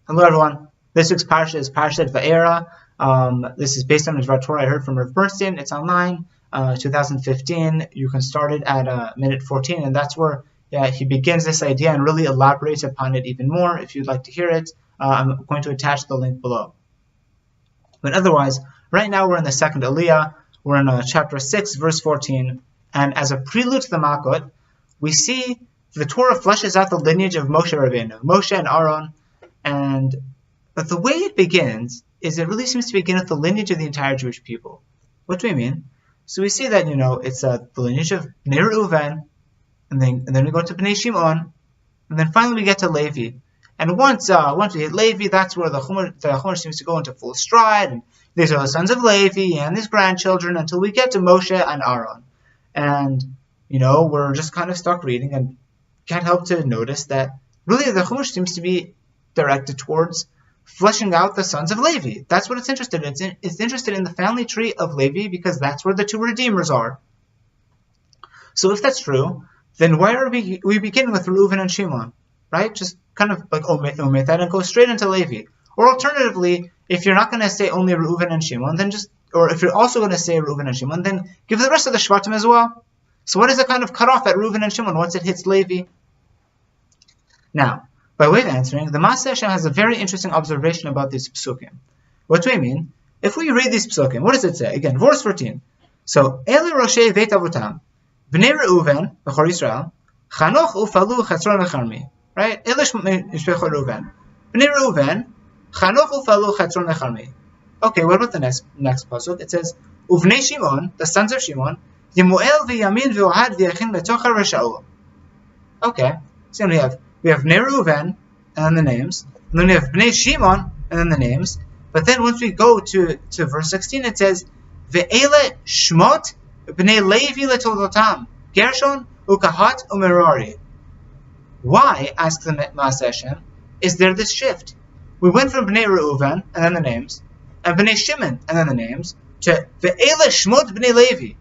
Hello everyone. This week's parsha is Parshat Vaera. This is based on a Dvar Torah I heard from Rav Bernstein. It's online, 2015. You can start it at minute 14, and that's where he begins this idea and really elaborates upon it even more. If you'd like to hear it, I'm going to attach the link below. But otherwise, right now we're in the second Aliyah. We're in chapter 6, verse 14, and as a prelude to the Makot, we see the Torah fleshes out the lineage of Moshe Rabbeinu, Moshe and Aaron. But the way it begins is it really seems to begin with the lineage of the entire Jewish people. What do we mean? So we see that, it's the lineage of Bnei Reuven, and then we go to Bnei Shimon, and then finally we get to Levi. And once we hit Levi, that's where the Chumash seems to go into full stride, and these are the sons of Levi and his grandchildren until we get to Moshe and Aaron. And, we're just kind of stuck reading and can't help to notice that really the Chumash seems to be directed towards fleshing out the sons of Levi. That's what it's interested in. It's interested in the family tree of Levi because that's where the two redeemers are. So if that's true, then why are we begin with Reuven and Shimon, right? Just kind of like omit that and go straight into Levi. Or alternatively, if you're not going to say only Reuven and Shimon, or if you're also going to say Reuven and Shimon, then give the rest of the Shvatim as well. So what is it kind of cut off at Reuven and Shimon once it hits Levi? Now, by way of answering, the Maaseh Hashem has a very interesting observation about these psukim. What do we mean? If we read these psukim, what does it say? Again, verse 14. So, Eli Roshei Veit Avutam, Bnei Reuven, Bechor Yisrael, Chanoch Ufalu Chetzron Lecharmi. Right? Eli Shpechor Reuven. Bnei Reuven, Chanoch Ufalu Chetzron Lecharmi. Okay, what about the next pasuk? It says, Uvnei Shimon, the sons of Shimon, Yemuel v'Yamin v'Ohad v'Yachin Letocha Reshaul. Okay, so we have Bnei Reuven, and then the names. And then we have Bnei Shimon, and then the names. But then once we go to verse 16, it says, Ve'ele Shmot Bnei Levi Letoldotam, Gershon, Ukahat, Umerari. Why, asks the Maaseh Hashem, is there this shift? We went from Bnei Reuven, and then the names, and Bnei Shimon, and then the names, to Ve'ele Shmot Bnei Levi.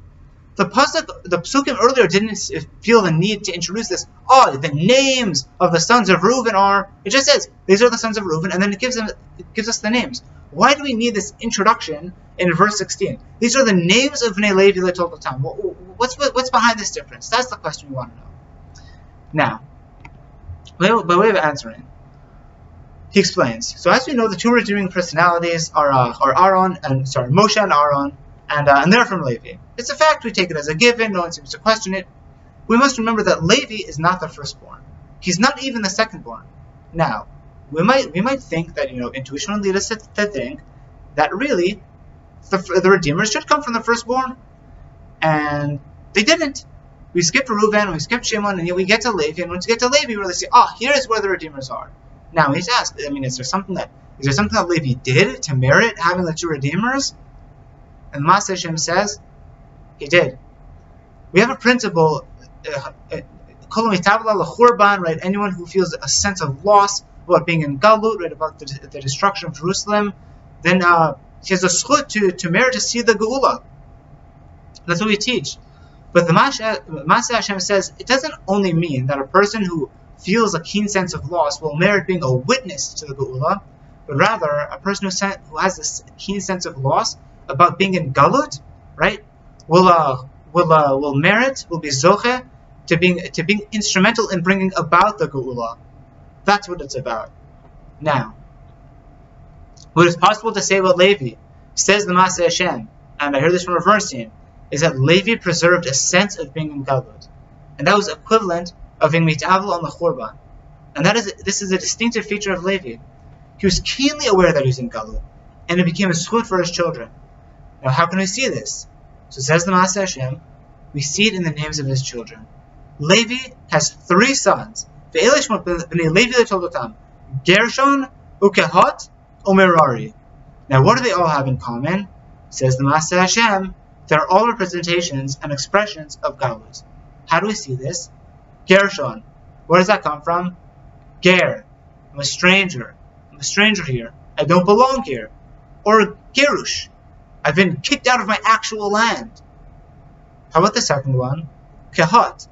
The psukim earlier didn't feel the need to introduce this. The names of the sons of Reuven are. It just says these are the sons of Reuven, and then it gives us the names. Why do we need this introduction in verse 16? These are the names of Bnei Levi Letoldotam. What's behind this difference? That's the question we want to know. Now, by way of answering, he explains. So as we know, the two redeeming personalities are Moshe and Aaron. And they're from Levi. It's a fact, we take it as a given, no one seems to question it. We must remember that Levi is not the firstborn. He's not even the secondborn. Now, we might think that, intuition would lead us to think that really, the Redeemers should come from the firstborn. And they didn't. We skipped Reuven, we skipped Shimon, and yet we get to Levi, and once we get to Levi, we really see, here's where the Redeemers are. Now, he's asked, is there something that Levi did to merit having the two Redeemers? And Maaseh Hashem says, he did. We have a principle, right? Anyone who feels a sense of loss about being in Galut, right, about the destruction of Jerusalem, then he has a zchut to merit to see the Geula. That's what we teach. But the Maaseh Hashem says it doesn't only mean that a person who feels a keen sense of loss will merit being a witness to the Geula, but rather a person who has this keen sense of loss about being in Galut, right, will be zoche to being instrumental in bringing about the Geula. That's what it's about. Now, what is possible to say about Levi, says the Maaseh Hashem, and I heard this from Rav Bernstein, is that Levi preserved a sense of being in Galut, and that was equivalent of being mitavl on the Churban, and this is a distinctive feature of Levi. He was keenly aware that he was in Galut, and it became a zchut for his children. Now, how can we see this? So says the Maaseh Hashem, we see it in the names of his children. Levi has 3 sons. Bnei Levi Letoldotam, Gershon, Ukehat, Umerari. Now, what do they all have in common? Says the Maaseh Hashem, they're all representations and expressions of Galut. How do we see this? Gershon. Where does that come from? Ger. I'm a stranger. I'm a stranger here. I don't belong here. Or Gerush. I've been kicked out of my actual land. How about the second one? Kehat.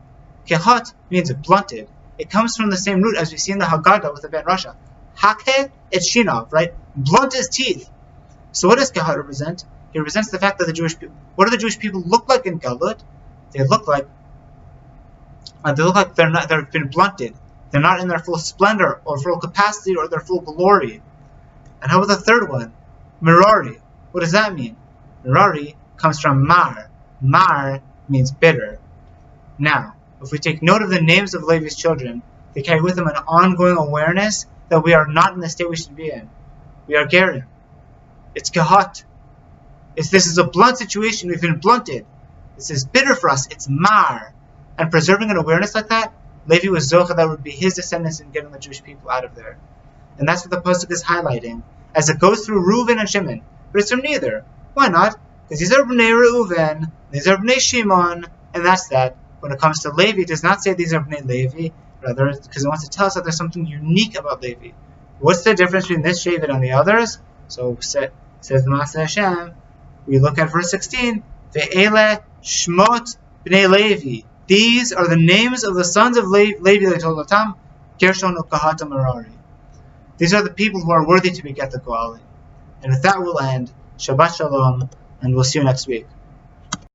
Kehat means blunted. It comes from the same root as we see in the Haggadah with the Ben Rasha. Hakeh et shinav, right? Blunt his teeth. So what does Kehat represent? He represents the fact that the Jewish people, what do the Jewish people look like in Galut? They look like they've been blunted. They're not in their full splendor or full capacity or their full glory. And how about the third one? Mirari. What does that mean? Mirari comes from Mar. Mar means bitter. Now, if we take note of the names of Levi's children, they carry with them an ongoing awareness that we are not in the state we should be in. We are Gerim. It's Kehat. This is a blunt situation. We've been blunted. This is bitter for us. It's Mar. And preserving an awareness like that, Levi was Zocha, that would be his descendants in getting the Jewish people out of there. And that's what the Pasuk is highlighting, as it goes through Reuven and Shimon. But it's from neither. Why not? Because these are Bnei Reuven, these are Bnei Shimon, and that's that. When it comes to Levi, it does not say these are Bnei Levi, rather, because it wants to tell us that there's something unique about Levi. What's the difference between this Shevet and the others? So, says the Master Hashem, we look at verse 16, Ve'ele Shmot Bnei Levi. These are the names of the sons of Levi, Leitolatam, Gershon Ukahatam Merari. These are the people who are worthy to beget the Goalim. And with that we'll end. Shabbat Shalom, and we'll see you next week.